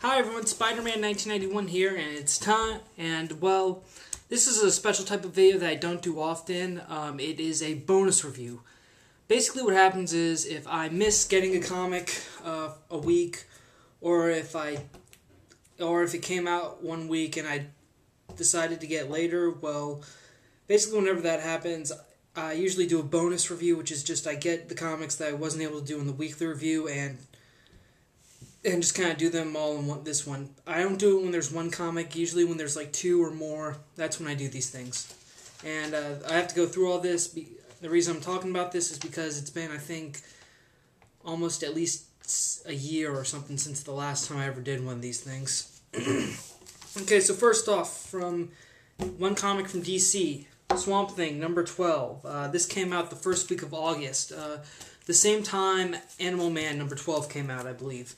Hi everyone, Spider-Man 1991 here, and it's time, and well, this is a special type of video that I don't do often. It is a bonus review. Basically what happens is, if I miss getting a comic a week, or if it came out one week and I decided to get later, well, basically whenever that happens, I usually do a bonus review, which is just I get the comics that I wasn't able to do in the weekly review, and just kind of do them all in this one. I don't do it when there's one comic. Usually when there's like two or more, that's when I do these things. And I have to go through all this. The reason I'm talking about this is because it's been, I think, almost at least a year or something since the last time I ever did one of these things. Okay, so first off, from one comic from DC, Swamp Thing, number 12. This came out the first week of August. The same time Animal Man, number 12, came out, I believe.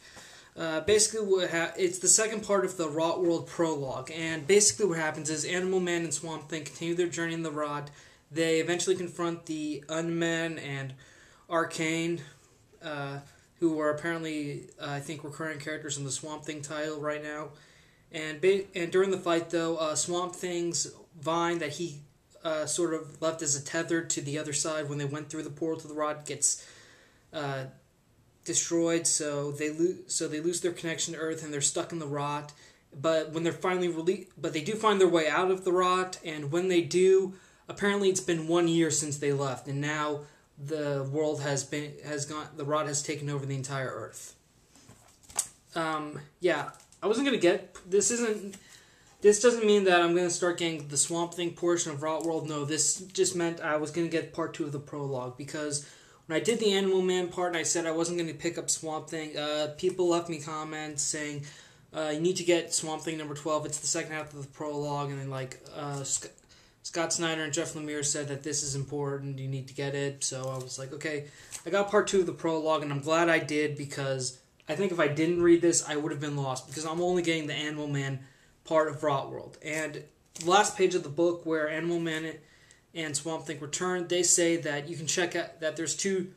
Basically, it's the second part of the Rot World prologue, and basically what happens is Animal Man and Swamp Thing continue their journey in the Rot. They eventually confront the Unmen and Arcane, who are apparently, I think, recurring characters in the Swamp Thing title right now. And during the fight, though, Swamp Thing's vine that he sort of left as a tether to the other side when they went through the portal to the Rot gets destroyed, so they lose their connection to Earth and they're stuck in the Rot. But when they're finally released, but they do find their way out of the Rot, and when they do, apparently it's been 1 year since they left, and now the world the Rot has taken over the entire Earth. Yeah, I wasn't gonna get this. This doesn't mean that I'm gonna start getting the Swamp Thing portion of Rot World. No, this just meant I was gonna get part 2 of the prologue, because when I did the Animal Man part and I said I wasn't going to pick up Swamp Thing, people left me comments saying, you need to get Swamp Thing number 12, it's the second half of the prologue, and then Scott Snyder and Jeff Lemire said that this is important, you need to get it, so I was like, okay, I got part 2 of the prologue, and I'm glad I did, because I think if I didn't read this, I would have been lost, because I'm only getting the Animal Man part of Rot World. And the last page of the book, where Animal Man and Swamp Thing return, they say that you can check out that there's two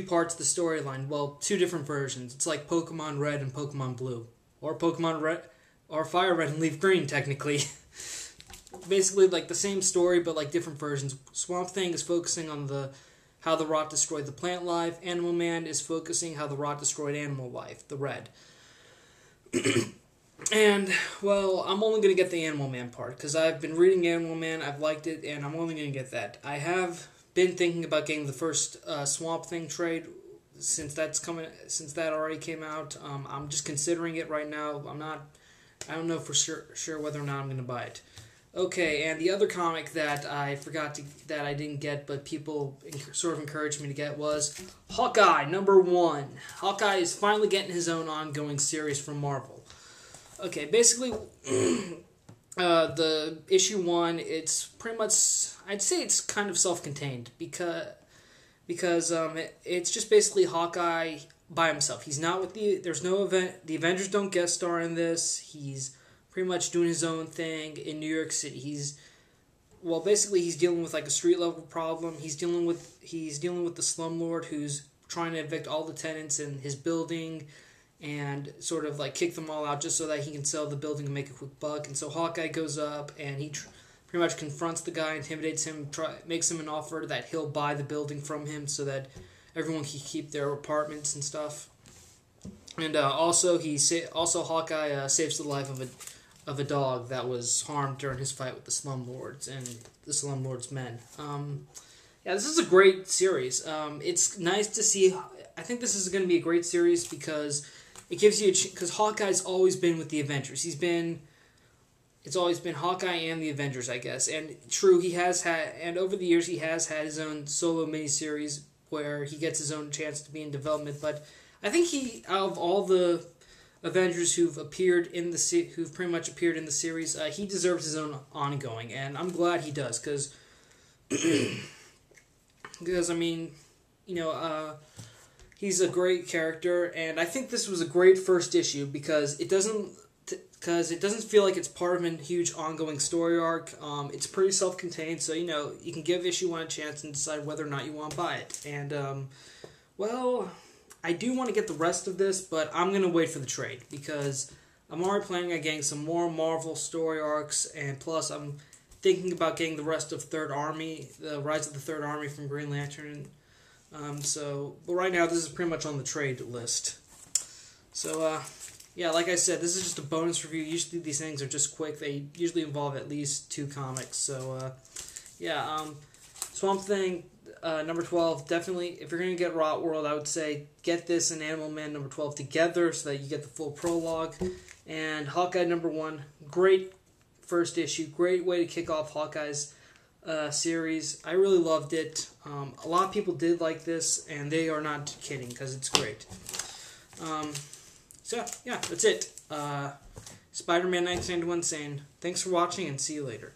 parts of the storyline. Well, 2 different versions. It's like Pokemon Red and Pokemon Blue, or Pokemon Red or Fire Red and Leaf Green, technically. Basically, like the same story, but like different versions. Swamp Thing is focusing on how the Rot destroyed the plant life. Animal Man is focusing how the Rot destroyed animal life, the Red. And, well, I'm only going to get the Animal Man part, because I've been reading Animal Man, I've liked it, and I'm only going to get that. I have been thinking about getting the first Swamp Thing trade, since that already came out. I'm just considering it right now. I don't know for sure whether or not I'm going to buy it. Okay, and the other comic that I that I didn't get, but people sort of encouraged me to get, was Hawkeye, number 1. Hawkeye is finally getting his own ongoing series from Marvel. Okay, basically, the issue 1, it's pretty much, I'd say it's kind of self-contained, because it's just basically Hawkeye by himself. He's not with there's no event, the Avengers don't guest star in this. He's pretty much doing his own thing in New York City. He's dealing with like a street level problem. He's dealing with the slumlord who's trying to evict all the tenants in his building, and sort of like kick them all out just so that he can sell the building and make a quick buck. And so Hawkeye goes up and he pretty much confronts the guy, intimidates him, makes him an offer that he'll buy the building from him so that everyone can keep their apartments and stuff. And also Hawkeye saves the life of a dog that was harmed during his fight with the slumlords and the slumlords' men. Yeah, this is a great series. It's nice to see. I think this is going to be a great series because it gives you because Hawkeye's always been with the Avengers. It's always been Hawkeye and the Avengers, I guess. And true, he has had, and over the years he has had his own solo miniseries where he gets his own chance to be in development. But I think out of all the Avengers who've pretty much appeared in the series, he deserves his own ongoing, and I'm glad he does, because I mean, he's a great character, and I think this was a great first issue because it doesn't feel like it's part of a huge ongoing story arc. It's pretty self-contained, so you can give issue 1 a chance and decide whether or not you want to buy it. And well, I do want to get the rest of this, but I'm going to wait for the trade, because I'm already planning on getting some more Marvel story arcs, and plus I'm thinking about getting the rest of Third Army, the Rise of the Third Army from Green Lantern. But right now this is pretty much on the trade list. So, yeah, like I said, this is just a bonus review. Usually these things are just quick. They usually involve at least 2 comics. So, yeah, Swamp Thing, number 12, definitely, if you're going to get Rot World, I would say get this and Animal Man number 12 together so that you get the full prologue. And Hawkeye number 1, great first issue, great way to kick off Hawkeye's series. I really loved it. A lot of people did like this, and they are not kidding, because it's great. So, yeah, that's it. Spider-Man 1991 saying, thanks for watching, and see you later.